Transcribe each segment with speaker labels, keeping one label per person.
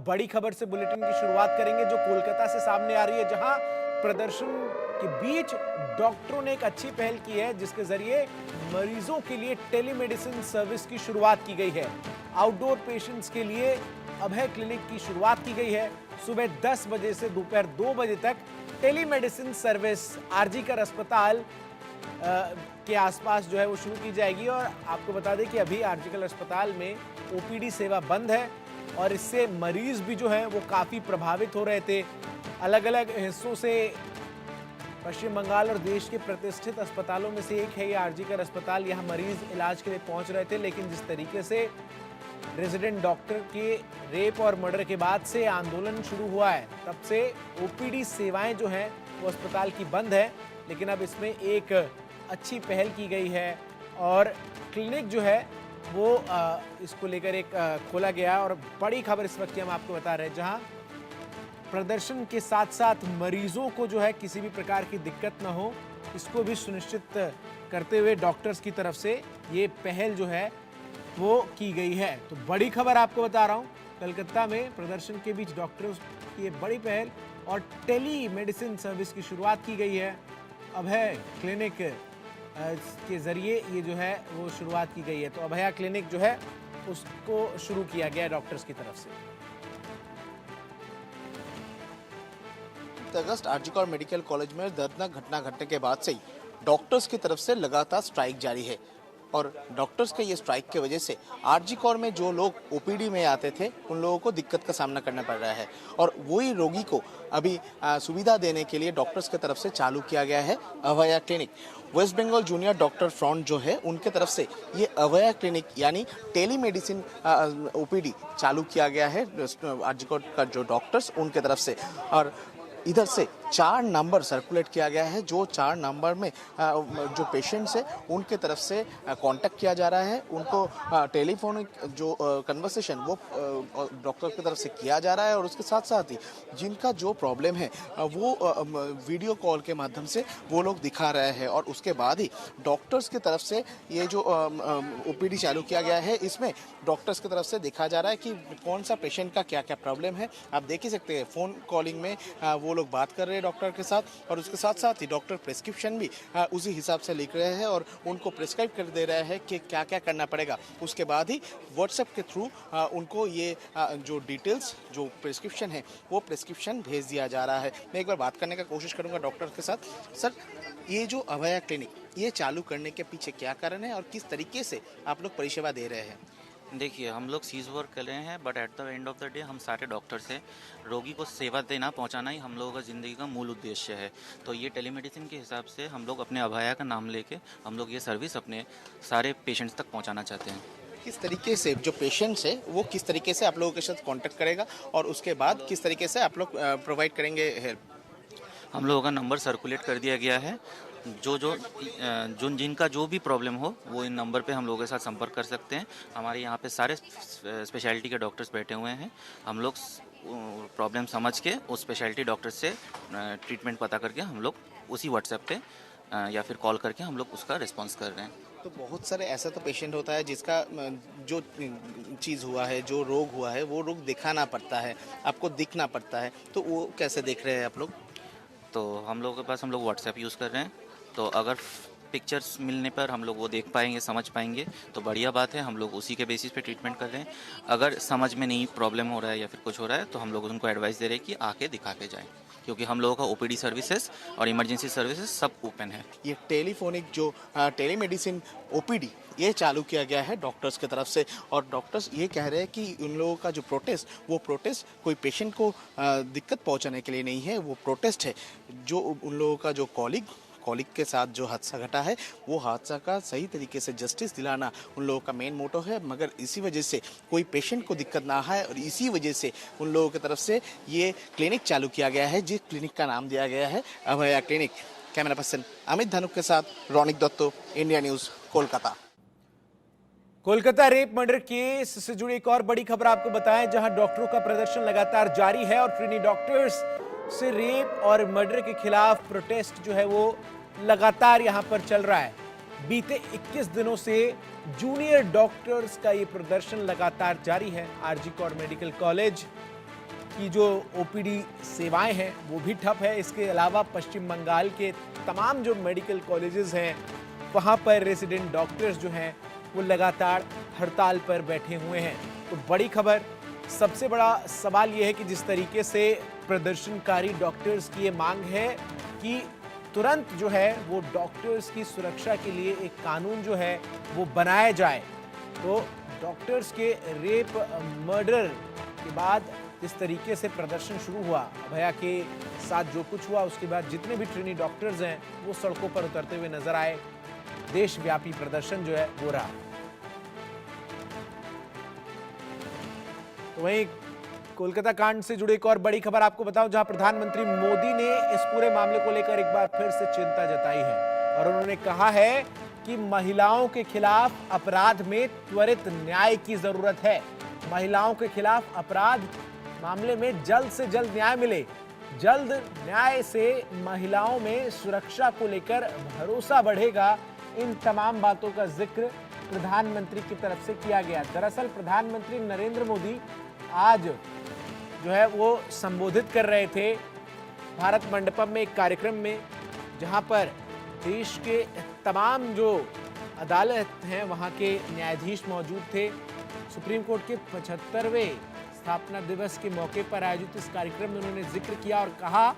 Speaker 1: बड़ी खबर से बुलेटिन की शुरुआत करेंगे जो कोलकाता से सामने आ रही है, जहां प्रदर्शन के बीच डॉक्टरों ने एक अच्छी पहल की है जिसके जरिए मरीजों के लिए टेलीमेडिसिन सर्विस की शुरुआत की गई है। आउटडोर पेशेंट्स के लिए अभय क्लिनिक की शुरुआत की गई है। सुबह 10 बजे से दोपहर 2 बजे तक टेलीमेडिसिन सर्विस आरजीकर अस्पताल के आसपास जो है वो शुरू की जाएगी। और आपको बता दें कि अभी आरजीकर अस्पताल में ओपीडी सेवा बंद है और इससे मरीज भी जो हैं वो काफ़ी प्रभावित हो रहे थे। अलग अलग हिस्सों से पश्चिम बंगाल और देश के प्रतिष्ठित अस्पतालों में से एक है ये आरजीकर अस्पताल। यहाँ मरीज इलाज के लिए पहुंच रहे थे, लेकिन जिस तरीके से रेजिडेंट डॉक्टर के रेप और मर्डर के बाद से आंदोलन शुरू हुआ है, तब से ओपीडी सेवाएं जो हैं वो अस्पताल की बंद है। लेकिन अब इसमें एक अच्छी पहल की गई है और क्लिनिक जो है वो इसको लेकर एक खोला गया। और बड़ी खबर इस वक्त की हम आपको बता रहे हैं, जहां प्रदर्शन के साथ साथ मरीजों को जो है किसी भी प्रकार की दिक्कत ना हो, इसको भी सुनिश्चित करते हुए डॉक्टर्स की तरफ से ये पहल जो है वो की गई है। तो बड़ी खबर आपको बता रहा हूँ, कलकत्ता में प्रदर्शन के बीच डॉक्टर्स की ये बड़ी पहल और टेली मेडिसिन सर्विस की शुरुआत की गई है। अभय क्लिनिक के जरिए ये जो है वो शुरुआत की गई है। तो अभया क्लिनिक जो है उसको शुरू किया गया है डॉक्टर्स की तरफ से।
Speaker 2: अगस्त आरजीकर मेडिकल कॉलेज में दर्दनाक घटना घटने के बाद से ही डॉक्टर्स की तरफ से लगातार स्ट्राइक जारी है और डॉक्टर्स के ये स्ट्राइक की वजह से आरजीकर में जो लोग ओपीडी में आते थे उन लोगों को दिक्कत का सामना करना पड़ रहा है और वही रोगी को अभी सुविधा देने के लिए डॉक्टर्स की तरफ से चालू किया गया है Abhaya clinic. West Bengal junior doctor front जो है उनके तरफ से ये अभया क्लिनिक यानी टेलीमेडिसिन ओपीडी चालू किया गया है आरजीकर का जो डॉक्टर्स उनके तरफ से। और इधर से 4 नंबर सर्कुलेट किया गया है, जो 4 नंबर में जो पेशेंट्स है उनके तरफ से कांटेक्ट किया जा रहा है, उनको टेलीफोनिक जो कन्वर्सेशन वो डॉक्टर की तरफ से किया जा रहा है और उसके साथ साथ ही जिनका जो प्रॉब्लम है वो वीडियो कॉल के माध्यम से वो लोग दिखा रहे हैं और उसके बाद ही डॉक्टर्स की तरफ से ये जो ओपीडी चालू किया गया है इसमें डॉक्टर्स की तरफ से देखा जा रहा है कि कौन सा पेशेंट का क्या क्या प्रॉब्लम है। आप देख ही सकते हैं फ़ोन कॉलिंग में वो लोग बात कर रहे हैं डॉक्टर के साथ और उसके साथ साथ ही डॉक्टर प्रिस्क्रिप्शन भी उसी हिसाब से लिख रहे हैं और उनको प्रिस्क्राइब कर दे रहे हैं कि क्या क्या करना पड़ेगा। उसके बाद ही व्हाट्सएप के थ्रू उनको ये जो डिटेल्स जो प्रिस्क्रिप्शन है वो प्रिस्क्रिप्शन भेज दिया जा रहा है। मैं एक बार बात करने का कोशिश करूंगा डॉक्टर के साथ। सर, ये जो अभया क्लिनिक ये चालू करने के पीछे क्या कारण है और किस तरीके से आप लोग परिसेवा दे रहे हैं?
Speaker 3: देखिए, हम लोग सीज वर्क कर रहे हैं, but at the end of the day हम सारे डॉक्टर से रोगी को सेवा देना पहुंचाना ही हम लोगों का ज़िंदगी का मूल उद्देश्य है। तो ये टेलीमेडिसिन के हिसाब से हम लोग अपने अभया का नाम लेके हम लोग ये सर्विस अपने सारे पेशेंट्स तक पहुंचाना चाहते हैं।
Speaker 2: किस तरीके से जो पेशेंट्स है वो किस तरीके से आप लोगों के साथ कांटेक्ट करेगा और उसके बाद किस तरीके से आप लोग प्रोवाइड करेंगे हेल्प?
Speaker 3: हम लोगों का नंबर सर्कुलेट कर दिया गया है, जिनका जो भी प्रॉब्लम हो वो इन नंबर पे हम लोगों के साथ संपर्क कर सकते हैं। हमारे यहाँ पे सारे स्पेशलिटी के डॉक्टर्स बैठे हुए हैं। हम लोग प्रॉब्लम समझ के उस स्पेशलिटी डॉक्टर से ट्रीटमेंट पता करके हम लोग उसी व्हाट्सएप पे या फिर कॉल करके हम लोग उसका रिस्पॉन्स कर रहे हैं।
Speaker 2: तो बहुत सारे ऐसा तो पेशेंट होता है जिसका जो चीज़ हुआ है, जो रोग हुआ है वो रोग दिखाना पड़ता है, आपको दिखना पड़ता है, तो वो कैसे देख रहे हैं आप लोग?
Speaker 3: तो हम लोगों के पास हम लोग व्हाट्सएप यूज़ कर रहे हैं, तो अगर पिक्चर्स मिलने पर हम लोग वो देख पाएंगे, समझ पाएंगे तो बढ़िया बात है। हम लोग उसी के बेसिस पे ट्रीटमेंट कर रहे हैं। अगर समझ में नहीं प्रॉब्लम हो रहा है या फिर कुछ हो रहा है तो हम लोग उनको एडवाइस दे रहे हैं कि आके दिखा के जाएं, क्योंकि हम लोगों का ओपीडी सर्विसेज और इमरजेंसी सर्विसेज सब ओपन है।
Speaker 2: ये टेलीफोनिक जो टेलीमेडिसिन ओपीडी ये चालू किया गया है डॉक्टर्स की तरफ से और डॉक्टर्स ये कह रहे हैं कि उन लोगों का जो प्रोटेस्ट वो प्रोटेस्ट कोई पेशेंट को दिक्कत पहुंचाने के लिए नहीं है, वो प्रोटेस्ट है जो उन लोगों का जो कॉलिग के साथ जो हादसा घटा है वो हादसा का सही तरीके से जस्टिस दिलाना उन लोगों का मेन मोटो है। मगर इसी वजह से कोई पेशेंट को दिक्कत ना आए और इसी वजह से उन लोगों की तरफ से ये क्लिनिक चालू किया गया है, जिस क्लिनिक का नाम दिया गया है Abhaya clinic. Camera person Amit Dhanuk के साथ Raunik Datto, India News, Kolkata.
Speaker 1: Kolkata rape murder case से जुड़ी एक और बड़ी खबर आपको बताएं, जहां डॉक्टरों का प्रदर्शन लगातार जारी है और ट्रेनी डॉक्टर्स से रेप और मर्डर के खिलाफ प्रोटेस्ट जो है वो लगातार यहां पर चल रहा है। बीते 21 दिनों से जूनियर डॉक्टर्स का ये प्रदर्शन लगातार जारी है। आरजीकर मेडिकल कॉलेज की जो ओपीडी सेवाएं हैं वो भी ठप है। इसके अलावा पश्चिम बंगाल के तमाम जो मेडिकल कॉलेजेस हैं वहाँ पर रेजिडेंट डॉक्टर्स जो हैं वो लगातार हड़ताल पर बैठे हुए हैं। तो बड़ी खबर, सबसे बड़ा सवाल ये है कि जिस तरीके से प्रदर्शनकारी डॉक्टर्स की ये मांग है कि तुरंत जो है वो डॉक्टर्स की सुरक्षा के लिए एक कानून जो है वो बनाया जाए। तो डॉक्टर्स के रेप मर्डर के बाद जिस तरीके से प्रदर्शन शुरू हुआ, अभया के साथ जो कुछ हुआ, उसके बाद जितने भी ट्रेनी डॉक्टर्स हैं वो सड़कों पर उतरते हुए नजर आए। देशव्यापी प्रदर्शन जो है वो रहा। तो वहीं कोलकाता कांड से जुड़ी एक और बड़ी खबर आपको बताऊं, जहां प्रधानमंत्री मोदी ने इस पूरे मामले को लेकर एक बार फिर से चिंता जताई है और उन्होंने कहा है कि महिलाओं के खिलाफ अपराध में त्वरित न्याय की जरूरत है। महिलाओं के खिलाफ अपराध मामले में जल्द से जल्द न्याय मिले। जल्द न्याय से महिलाओं में सुरक्षा को लेकर भरोसा बढ़ेगा। इन तमाम बातों का जिक्र प्रधानमंत्री की तरफ से किया गया। दरअसल प्रधानमंत्री नरेंद्र मोदी आज जो है वो संबोधित कर रहे थे भारत मंडपम में एक कार्यक्रम में, जहां पर देश के तमाम जो अदालत हैं वहां के न्यायाधीश मौजूद थे। सुप्रीम कोर्ट के 75वें स्थापना दिवस के मौके पर आयोजित इस कार्यक्रम में उन्होंने जिक्र किया और कहा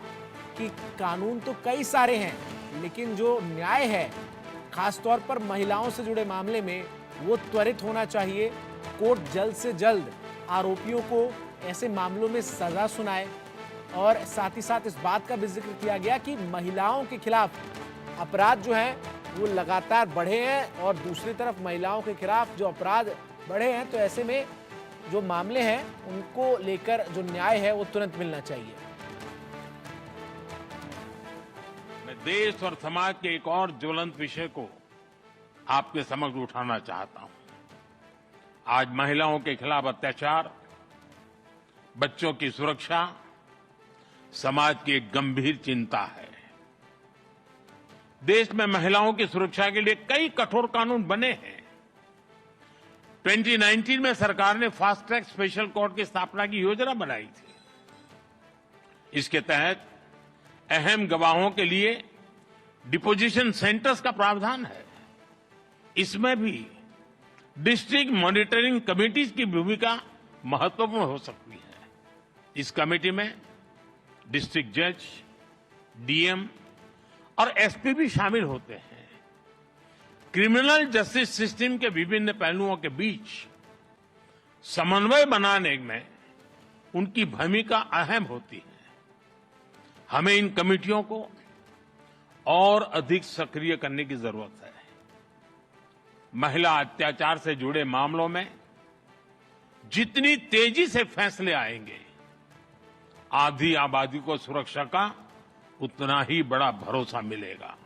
Speaker 1: कि कानून तो कई सारे हैं, लेकिन जो न्याय है खासतौर पर महिलाओं से जुड़े मामले में वो त्वरित होना चाहिए। कोर्ट जल्द से जल्द आरोपियों को ऐसे मामलों में सजा सुनाए और साथ ही साथ इस बात का भी जिक्र किया गया कि महिलाओं के खिलाफ अपराध जो हैं वो लगातार बढ़े हैं और दूसरी तरफ महिलाओं के खिलाफ जो अपराध बढ़े हैं, तो ऐसे में जो मामले हैं उनको लेकर जो न्याय है वो तुरंत मिलना चाहिए।
Speaker 4: मैं देश और समाज के एक और ज्वलंत विषय को आपके समक्ष उठाना चाहता हूं। आज महिलाओं के खिलाफ अत्याचार, बच्चों की सुरक्षा समाज की एक गंभीर चिंता है। देश में महिलाओं की सुरक्षा के लिए कई कठोर कानून बने हैं। 2019 में सरकार ने फास्ट ट्रैक स्पेशल कोर्ट की स्थापना की योजना बनाई थी। इसके तहत अहम गवाहों के लिए डिपोजिशन सेंटर्स का प्रावधान है। इसमें भी डिस्ट्रिक्ट मॉनिटरिंग कमिटीज की भूमिका महत्वपूर्ण हो सकती है। इस कमेटी में डिस्ट्रिक्ट जज, डीएम और एसपी भी शामिल होते हैं। क्रिमिनल जस्टिस सिस्टम के विभिन्न पहलुओं के बीच समन्वय बनाने में उनकी भूमिका अहम होती है। हमें इन कमेटियों को और अधिक सक्रिय करने की जरूरत है। महिला अत्याचार से जुड़े मामलों में जितनी तेजी से फैसले आएंगे, आधी आबादी को सुरक्षा का उतना ही बड़ा भरोसा मिलेगा।